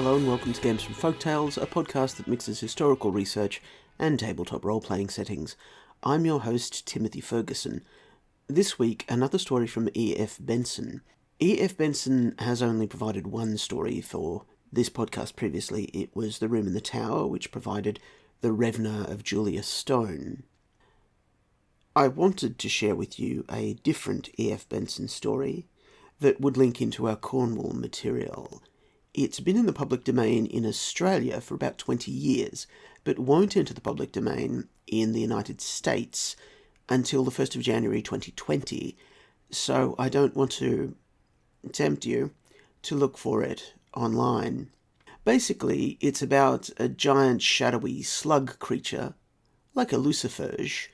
Hello and welcome to Games from Folktales, a podcast that mixes historical research and tabletop role-playing settings. I'm your host, Timothy Ferguson. This week, another story from E.F. Benson. E.F. Benson has only provided one story for this podcast previously. It was The Room in the Tower, which provided The Revener of Julius Stone. I wanted to share with you a different E.F. Benson story that would link into our Cornwall material. It's been in the public domain in Australia for about 20 years, but won't enter the public domain in the United States until the 1st of January 2020, so I don't want to tempt you to look for it online. Basically, it's about a giant shadowy slug creature, like a luciferge,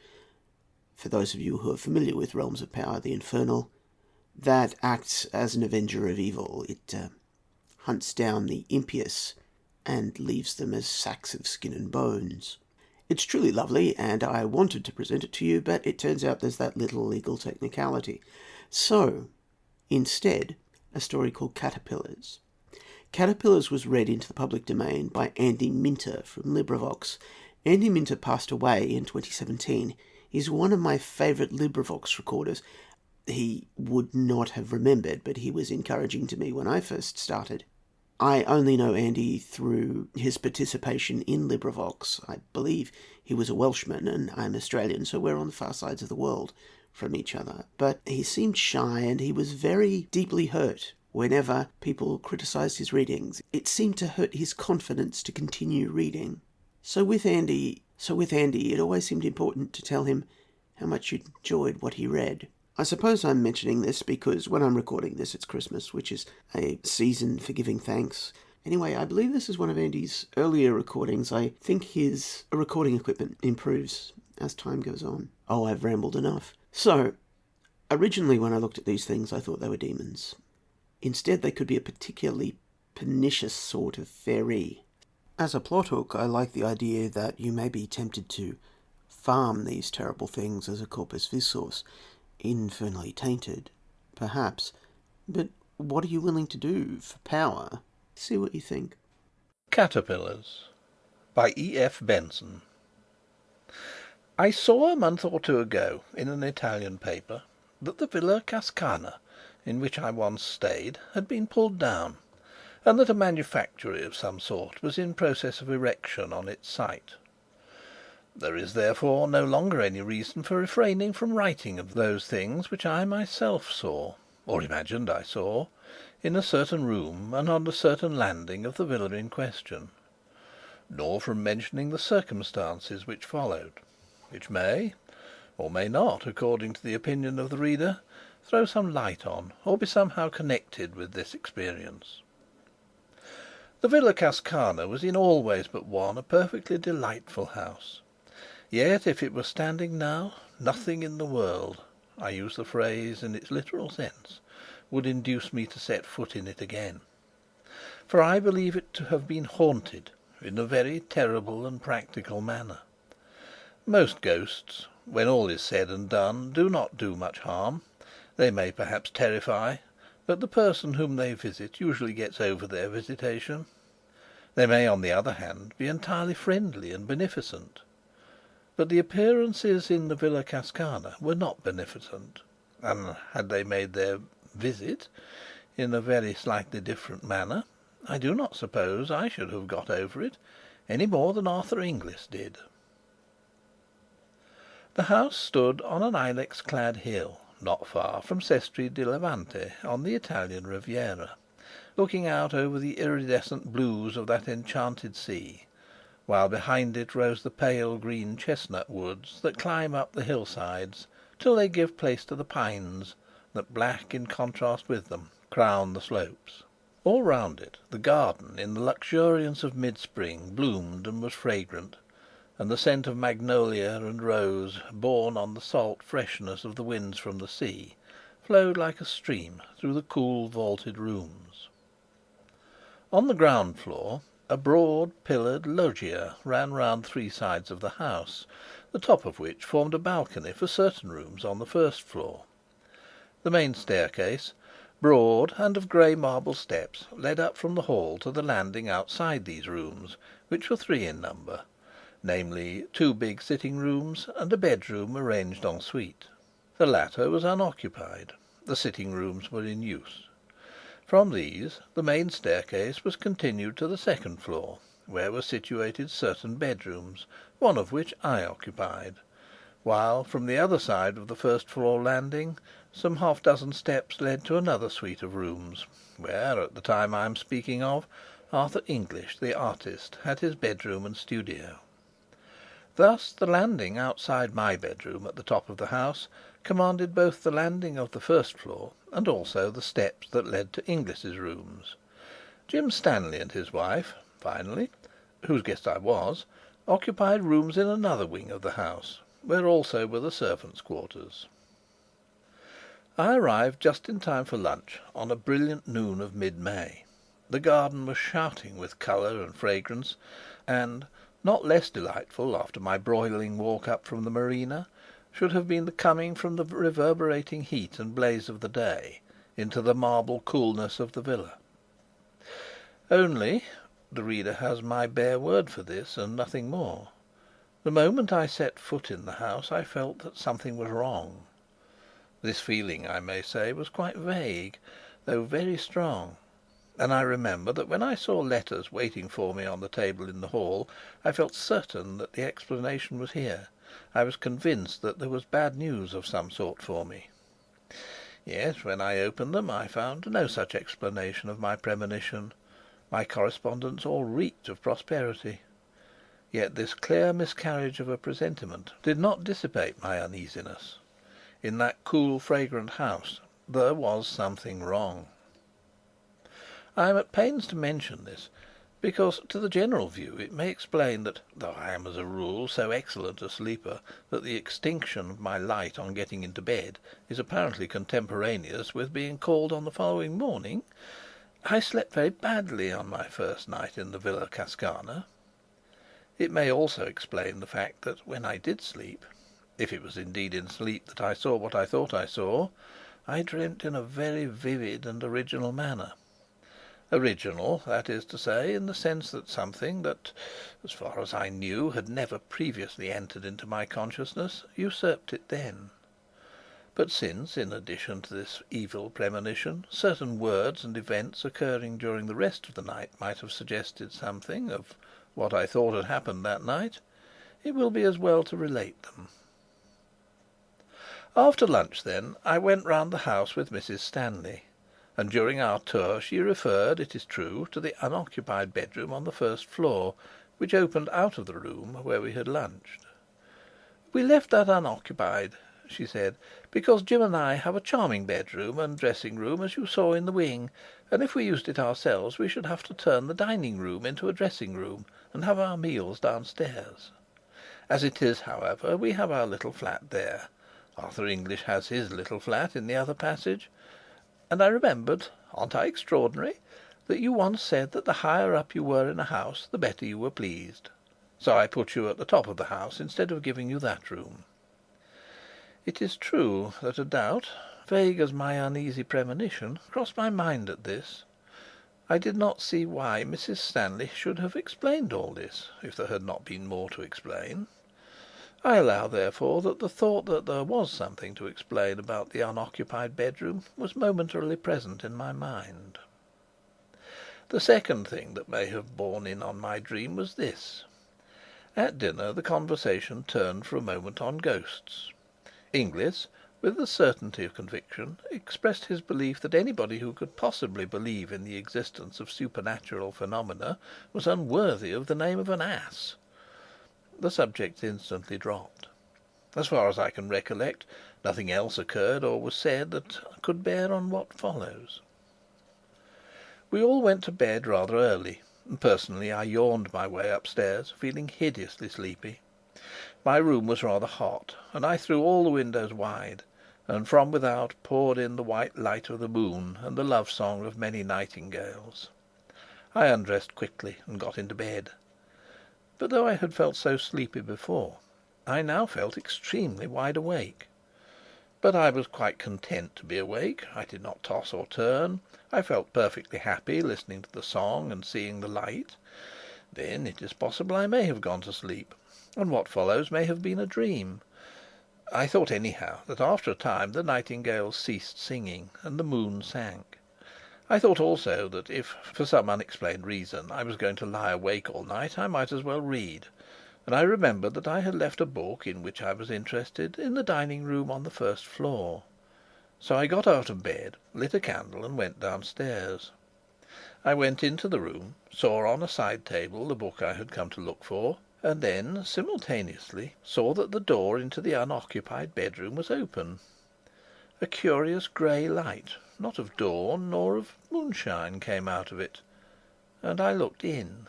for those of you who are familiar with Realms of Power, the Infernal, that acts as an avenger of evil. It hunts down the impious and leaves them as sacks of skin and bones. It's truly lovely, and I wanted to present it to you, but it turns out there's that little legal technicality. So, instead, a story called Caterpillars. Caterpillars was read into the public domain by Andy Minter from Librivox. Andy Minter passed away in 2017. He's one of my favourite Librivox recorders. He would not have remembered, but he was encouraging to me when I first started. I only know Andy through his participation in Librivox. I believe he was a Welshman and I'm Australian, so we're on the far sides of the world from each other. But he seemed shy and he was very deeply hurt whenever people criticised his readings. It seemed to hurt his confidence to continue reading. So with Andy, it always seemed important to tell him how much you enjoyed what he read. I suppose I'm mentioning this because when I'm recording this, it's Christmas, which is a season for giving thanks. Anyway, I believe this is one of Andy's earlier recordings. I think his recording equipment improves as time goes on. Oh, I've rambled enough. So, originally when I looked at these things, I thought they were demons. Instead, they could be a particularly pernicious sort of fairy. As a plot hook, I like the idea that you may be tempted to farm these terrible things as a corpus visors, infernally tainted, perhaps, but what are you willing to do for power? See what you think. Caterpillars by E.F. Benson. I saw a month or two ago in an Italian paper that the Villa Cascana, in which I once stayed, had been pulled down, and that a manufactory of some sort was in process of erection on its site. There is therefore no longer any reason for refraining from writing of those things which I myself saw, or imagined I saw, in a certain room and on a certain landing of the villa in question, nor from mentioning the circumstances which followed, which may, or may not, according to the opinion of the reader, throw some light on, or be somehow connected with this experience. The Villa Cascana was in all ways but one a perfectly delightful house. Yet if it were standing now, nothing in the world, I use the phrase in its literal sense, would induce me to set foot in it again. For I believe it to have been haunted in a very terrible and practical manner. Most ghosts, when all is said and done, do not do much harm. They may perhaps terrify, but the person whom they visit usually gets over their visitation. They may, on the other hand, be entirely friendly and beneficent. But the appearances in the Villa Cascana were not beneficent, and had they made their visit in a very slightly different manner, I do not suppose I should have got over it any more than Arthur Inglis did. The house stood on an ilex-clad hill, not far from Sestri di Levante, on the Italian Riviera, looking out over the iridescent blues of that enchanted sea, while behind it rose the pale green chestnut woods that climb up the hillsides till they give place to the pines that, black in contrast with them, crown the slopes. All round it the garden, in the luxuriance of mid-spring, bloomed and was fragrant, and the scent of magnolia and rose, borne on the salt freshness of the winds from the sea, flowed like a stream through the cool vaulted rooms. On the ground floor a broad pillared loggia ran round three sides of the house, the top of which formed a balcony for certain rooms on the first floor. The main staircase, Broad and of grey marble steps led up from the hall to the landing outside these rooms, which were three in number, namely, two big sitting rooms and a bedroom arranged en suite. The latter was unoccupied; the sitting rooms were in use. From these the main staircase was continued to the second floor, where were situated certain bedrooms, one of which I occupied, while from the other side of the first floor landing some half dozen steps led to another suite of rooms, where, at the time I am speaking of, Arthur English, the artist, had his bedroom and studio. Thus the landing outside my bedroom at the top of the house commanded both the landing of the first floor and also the steps that led to Inglis's rooms. Jim Stanley and his wife, finally, whose guest I was, occupied rooms in another wing of the house, where also were the servants' quarters. I arrived just in time for lunch on a brilliant noon of mid-May. The garden was shouting with colour and fragrance, and, not less delightful after my broiling walk up from the marina, should have been the coming from the reverberating heat and blaze of the day into the marble coolness of the villa. Only, the reader has my bare word for this and nothing more, the moment I set foot in the house I felt that something was wrong. This feeling, I may say, was quite vague, though very strong; and I remember that when I saw letters waiting for me on the table in the hall, I felt certain that the explanation was here. I was convinced that there was bad news of some sort for me. Yet when I opened them I found no such explanation of my premonition. My correspondence all reeked of prosperity. Yet this clear miscarriage of a presentiment did not dissipate my uneasiness. In that cool, fragrant house there was something wrong. I am at pains to mention this, because to the general view it may explain that, though I am as a rule so excellent a sleeper that the extinction of my light on getting into bed is apparently contemporaneous with being called on the following morning, I slept very badly on my first night in the Villa Cascana. It may also explain the fact that when I did sleep, if it was indeed in sleep that I saw what I thought I saw, I dreamt in a very vivid and original manner. Original, that is to say, in the sense that something that, as far as I knew, had never previously entered into my consciousness, usurped it then. But since, in addition to this evil premonition, certain words and events occurring during the rest of the night might have suggested something of what I thought had happened that night, it will be as well to relate them. After lunch, then, I went round the house with Mrs. Stanley, and during our tour she referred, it is true, to the unoccupied bedroom on the first floor, which opened out of the room where we had lunched. "We left that unoccupied," she said, "because Jim and I have a charming bedroom and dressing room, as you saw in the wing, and if we used it ourselves we should have to turn the dining room into a dressing room and have our meals downstairs. As it is, however, we have our little flat there. Arthur English has his little flat in the other passage. And I remembered, aren't I extraordinary, that you once said that the higher up you were in a house the better you were pleased. So I put you at the top of the house instead of giving you that room." It is true that a doubt, vague as my uneasy premonition, crossed my mind at this. I did not see why Mrs. Stanley should have explained all this, if there had not been more to explain. I allow, therefore, that the thought that there was something to explain about the unoccupied bedroom was momentarily present in my mind. The second thing that may have borne in on my dream was this. At dinner the conversation turned for a moment on ghosts. Inglis, with the certainty of conviction, expressed his belief that anybody who could possibly believe in the existence of supernatural phenomena was unworthy of the name of an ass. The subject instantly dropped. As far as I can recollect, nothing else occurred or was said that could bear on what follows. We all went to bed rather early, and personally I yawned my way upstairs, feeling hideously sleepy. My room was rather hot, and I threw all the windows wide, and from without poured in the white light of the moon and the love song of many nightingales. I undressed quickly and got into bed. But though I had felt so sleepy before, I now felt extremely wide awake. But I was quite content to be awake. I did not toss or turn. I felt perfectly happy listening to the song and seeing the light. Then it is possible I may have gone to sleep, and what follows may have been a dream. I thought anyhow that after a time the nightingales ceased singing and the moon sank. I thought also that if, for some unexplained reason, I was going to lie awake all night, I might as well read, and I remembered that I had left a book in which I was interested in the dining room on the first floor. So I got out of bed, lit a candle, and went downstairs. I went into the room, saw on a side table the book I had come to look for, and then simultaneously saw that the door into the unoccupied bedroom was open. A curious grey light, not of dawn nor of moonshine, came out of it, and I looked in.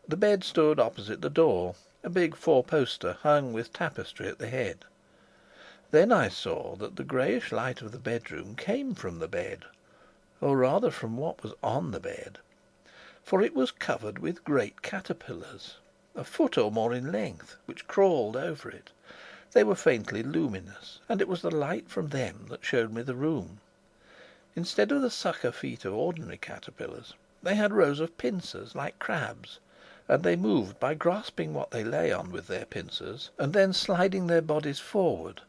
The bed stood opposite the door, a big four-poster hung with tapestry at the head. Then I saw that the greyish light of the bedroom came from the bed, or rather from what was on the bed, for it was covered with great caterpillars, a foot or more in length, which crawled over it. They were faintly luminous, and it was the light from them that showed me the room. Instead of the sucker feet of ordinary caterpillars, they had rows of pincers like crabs, and they moved by grasping what they lay on with their pincers and then sliding their bodies forward.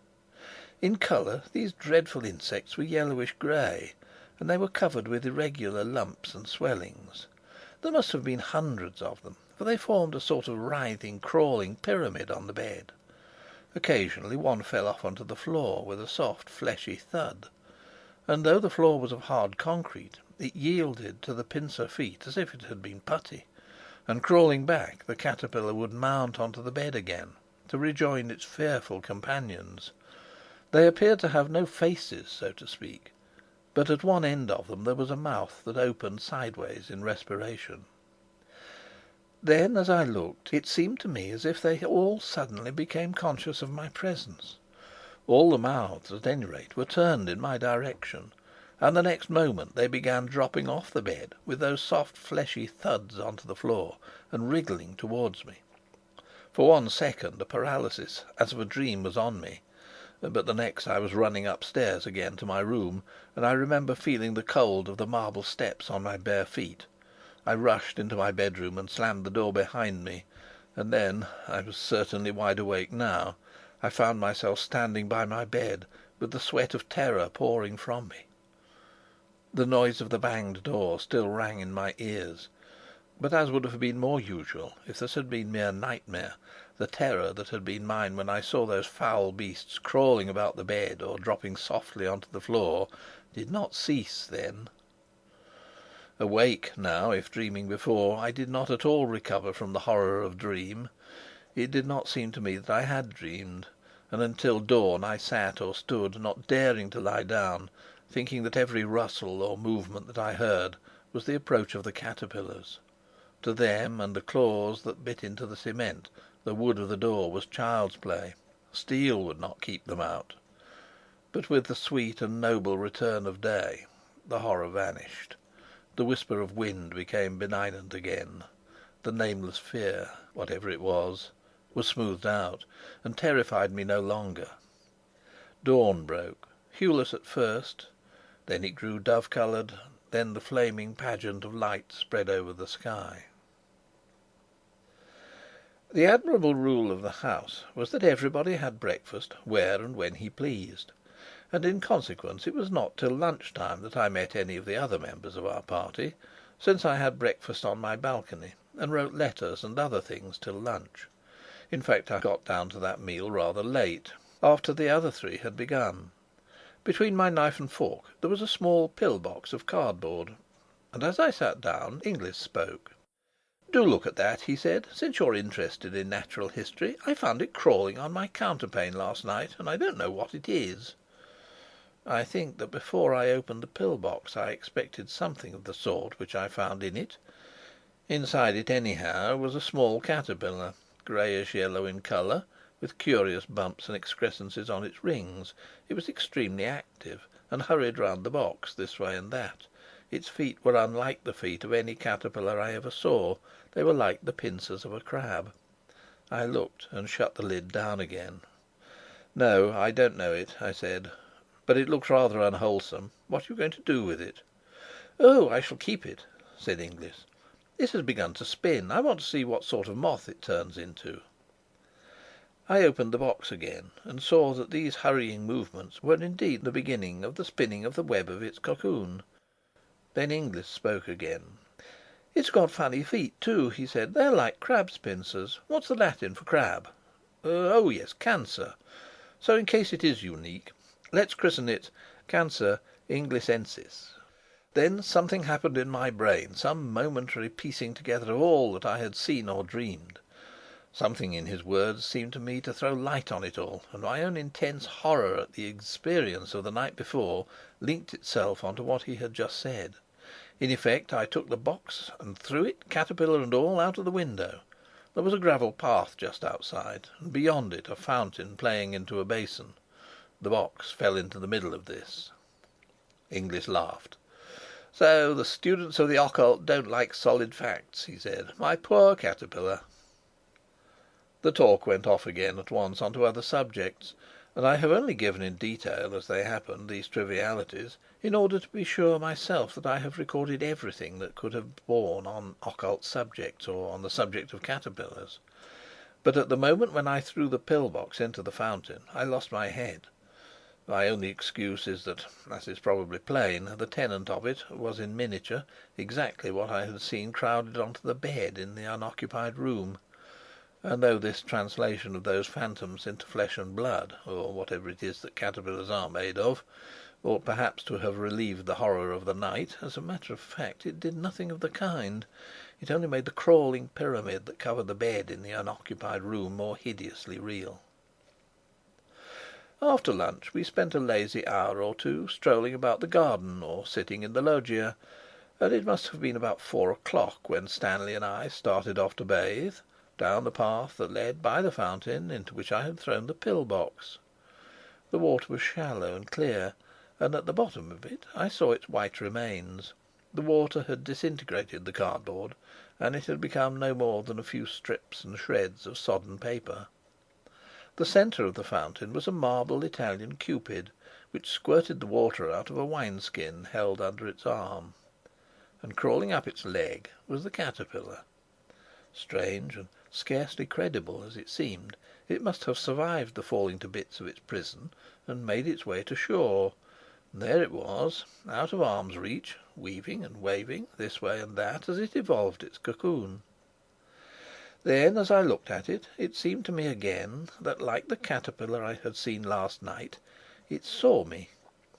In colour these dreadful insects were yellowish grey, and they were covered with irregular lumps and swellings. There must have been hundreds of them, for they formed a sort of writhing, crawling pyramid on the bed. Occasionally one fell off onto the floor with a soft, fleshy thud, and though the floor was of hard concrete, it yielded to the pincer feet as if it had been putty, and crawling back, the caterpillar would mount onto the bed again to rejoin its fearful companions. They appeared to have no faces, so to speak, but at one end of them there was a mouth that opened sideways in respiration. Then, as I looked, it seemed to me as if they all suddenly became conscious of my presence. All the mouths, at any rate, were turned in my direction, and the next moment they began dropping off the bed with those soft fleshy thuds onto the floor and wriggling towards me. For 1 second a paralysis as of a dream was on me, but the next I was running upstairs again to my room, and I remember feeling the cold of the marble steps on my bare feet. I rushed into my bedroom and slammed the door behind me, and then I was certainly wide awake now. I found myself standing by my bed, with the sweat of terror pouring from me. The noise of the banged door still rang in my ears, but, as would have been more usual if this had been mere nightmare, the terror that had been mine when I saw those foul beasts crawling about the bed or dropping softly onto the floor did not cease then. Awake now, if dreaming before, I did not at all recover from the horror of dream. It did not seem to me that I had dreamed, and until dawn I sat or stood, not daring to lie down, thinking that every rustle or movement that I heard was the approach of the caterpillars. To them and the claws that bit into the cement, the wood of the door was child's play. Steel would not keep them out. But with the sweet and noble return of day, the horror vanished. The whisper of wind became benignant again. The nameless fear, whatever it was smoothed out, and terrified me no longer. Dawn broke, hueless at first, then it grew dove-coloured, then the flaming pageant of light spread over the sky. The admirable rule of the house was that everybody had breakfast where and when he pleased, and in consequence it was not till lunch-time that I met any of the other members of our party, since I had breakfast on my balcony and wrote letters and other things till lunch. In fact, I got down to that meal rather late, after the other three had begun. Between my knife and fork there was a small pill-box of cardboard, and as I sat down Inglis spoke. "Do look at that," he said, "since you're interested in natural history. I found it crawling on my counterpane last night, and I don't know what it is." I think that before I opened the pill-box I expected something of the sort which I found in it. Inside it, anyhow, was a small caterpillar, greyish yellow in colour, with curious bumps and excrescences on its rings. It was extremely active, and hurried round the box this way and that. Its feet were unlike the feet of any caterpillar I ever saw. They were like the pincers of a crab. I looked and shut the lid down again. "No, I don't know it," I said, "but it looks rather unwholesome. What are you going to do with it?" "Oh, I shall keep it," said Inglis. "It has begun to spin. I want to see what sort of moth it turns into." I opened the box again, and saw that these hurrying movements were indeed the beginning of the spinning of the web of its cocoon. Then Inglis spoke again. "It's got funny feet, too," he said. "They're like crab's pincers. What's the Latin for crab? Oh, yes, Cancer. So, in case it is unique, let's christen it Cancer Inglisensis." Then something happened in my brain, some momentary piecing together of all that I had seen or dreamed. Something in his words seemed to me to throw light on it all, and my own intense horror at the experience of the night before linked itself on to what he had just said. In effect, I took the box and threw it, caterpillar and all, out of the window. There was a gravel path just outside, and beyond it a fountain playing into a basin. The box fell into the middle of this. Inglis laughed. "So the students of the occult don't like solid facts," he said. "My poor caterpillar!" The talk went off again at once on to other subjects, and I have only given in detail, as they happened, these trivialities, in order to be sure myself that I have recorded everything that could have borne on occult subjects or on the subject of caterpillars. But at the moment when I threw the pill box into the fountain I lost my head. My only excuse is that, as is probably plain, the tenant of it was in miniature exactly what I had seen crowded on to the bed in the unoccupied room. And though this translation of those phantoms into flesh and blood, or whatever it is that caterpillars are made of, ought perhaps to have relieved the horror of the night, as a matter of fact it did nothing of the kind. It only made the crawling pyramid that covered the bed in the unoccupied room more hideously real. After lunch we spent a lazy hour or two strolling about the garden or sitting in the loggia, and it must have been about 4 o'clock when Stanley and I started off to bathe, down the path that led by the fountain into which I had thrown the pill box. The water was shallow and clear, and at the bottom of it I saw its white remains. The water had disintegrated the cardboard, and it had become no more than a few strips and shreds of sodden paper. The centre of the fountain was a marble Italian Cupid, which squirted the water out of a wineskin held under its arm. And crawling up its leg was the caterpillar. Strange and scarcely credible as it seemed, it must have survived the falling to bits of its prison and made its way to shore. And there it was, out of arm's reach, weaving and waving this way and that as it evolved its cocoon. Then, as I looked at it, it seemed to me again that, like the caterpillar I had seen last night, it saw me,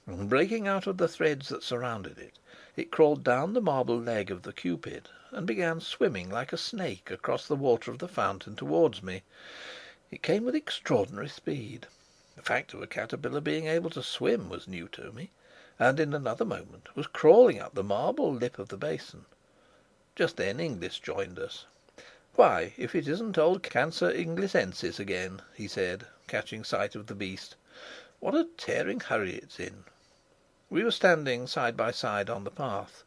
and breaking out of the threads that surrounded it, it crawled down the marble leg of the Cupid and began swimming like a snake across the water of the fountain towards me. It came with extraordinary speed. The fact of a caterpillar being able to swim was new to me, and in another moment was crawling up the marble lip of the basin. Just then Inglis joined us. "Why, if it isn't old Cancer Inglisensis again!" he said, catching sight of the beast. "What a tearing hurry it's in!" We were standing side by side on the path,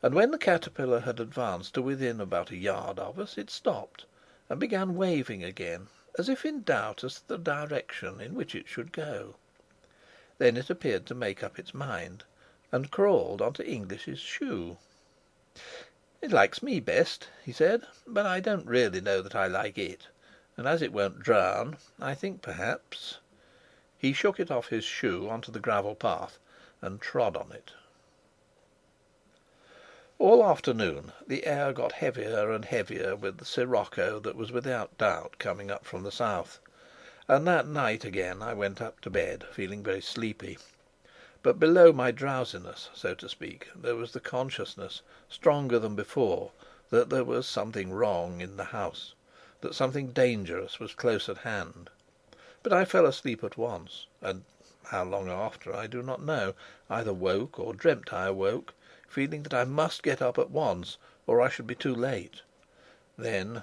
and when the caterpillar had advanced to within about a yard of us, it stopped and began waving again, as if in doubt as to the direction in which it should go. Then it appeared to make up its mind, and crawled on to Inglish's shoe. "It likes me best," he said, "but I don't really know that I like it. And as it won't drown, I think perhaps..." He shook it off his shoe on to the gravel path and trod on it. All afternoon the air got heavier and heavier with the sirocco that was without doubt coming up from the south, and that night again I went up to bed feeling very sleepy. But below my drowsiness, so to speak, there was the consciousness, stronger than before, that there was something wrong in the house, that something dangerous was close at hand. But I fell asleep at once, and how long after I do not know, either woke or dreamt I awoke, feeling that I must get up at once or I should be too late. Then,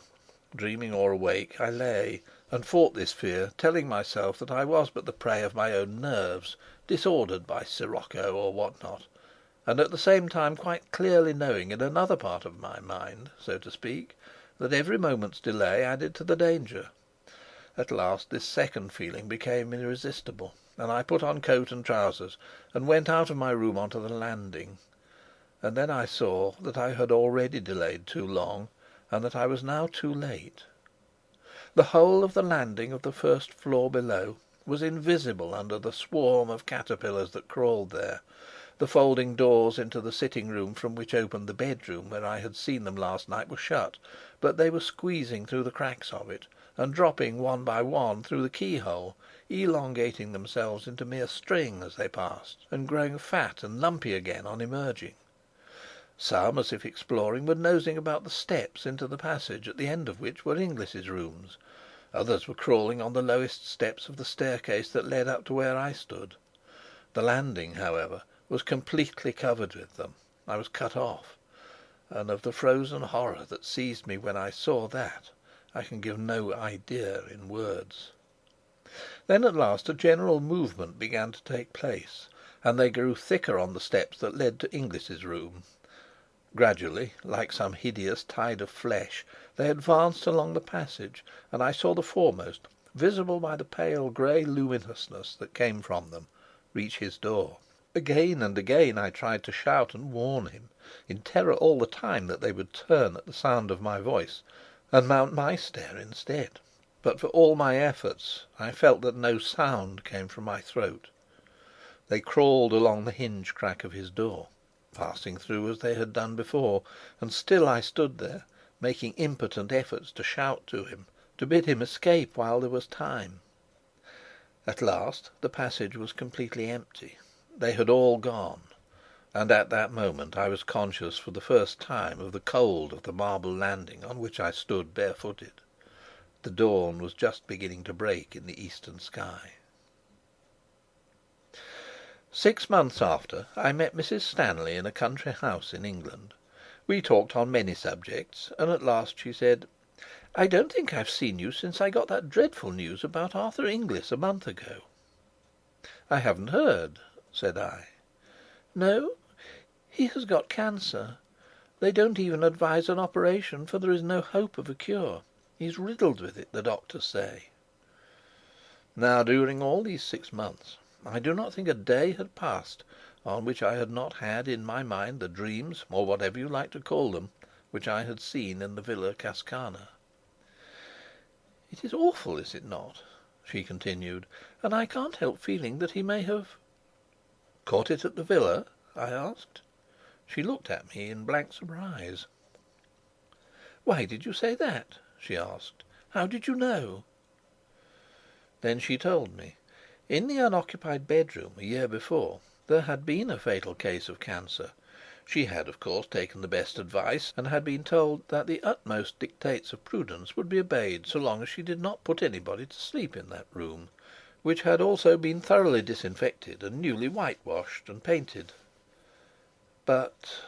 dreaming or awake, I lay and fought this fear, telling myself that I was but the prey of my own nerves, disordered by sirocco or what not, and at the same time quite clearly knowing in another part of my mind, so to speak, that every moment's delay added to the danger. At last this second feeling became irresistible, and I put on coat and trousers and went out of my room onto the landing. And then I saw that I had already delayed too long, and that I was now too late. The whole of the landing of the first floor below was invisible under the swarm of caterpillars that crawled there. The folding doors into the sitting room from which opened the bedroom where I had seen them last night were shut, but they were squeezing through the cracks of it, and dropping one by one through the keyhole, elongating themselves into mere string as they passed, and growing fat and lumpy again on emerging. Some, as if exploring, were nosing about the steps into the passage, at the end of which were Inglis's rooms. Others were crawling on the lowest steps of the staircase that led up to where I stood. The landing, however, was completely covered with them. I was cut off, and of the frozen horror that seized me when I saw that, I can give no idea in words. Then at last a general movement began to take place, and they grew thicker on the steps that led to Inglis's room. Gradually, like some hideous tide of flesh, they advanced along the passage, and I saw the foremost, visible by the pale grey luminousness that came from them, reach his door. Again and again I tried to shout and warn him, in terror all the time that they would turn at the sound of my voice and mount my stair instead. But for all my efforts I felt that no sound came from my throat. They crawled along the hinge crack of his door, passing through as they had done before, and still I stood there, making impotent efforts to shout to him, to bid him escape while there was time. At last the passage was completely empty. They had all gone, and at that moment I was conscious for the first time of the cold of the marble landing on which I stood barefooted. The dawn was just beginning to break in the eastern sky. 6 months after, I met Mrs. Stanley in a country house in England. We talked on many subjects, and at last she said: "I don't think I've seen you since I got that dreadful news about Arthur Inglis a month ago." "I haven't heard," said I. "No? He has got cancer. They don't even advise an operation, for there is no hope of a cure. He's riddled with it, the doctors say." Now, during all these 6 months, I do not think a day had passed on which I had not had in my mind the dreams, or whatever you like to call them, which I had seen in the Villa Cascana. "It is awful, is it not?" she continued. "And I can't help feeling that he may have—" "Caught it at the villa?" I asked. She looked at me in blank surprise. "Why did you say that?" she asked. "How did you know?" Then she told me. In the unoccupied bedroom a year before there had been a fatal case of cancer. She had, of course, taken the best advice, and had been told that the utmost dictates of prudence would be obeyed so long as she did not put anybody to sleep in that room, which had also been thoroughly disinfected and newly whitewashed and painted. But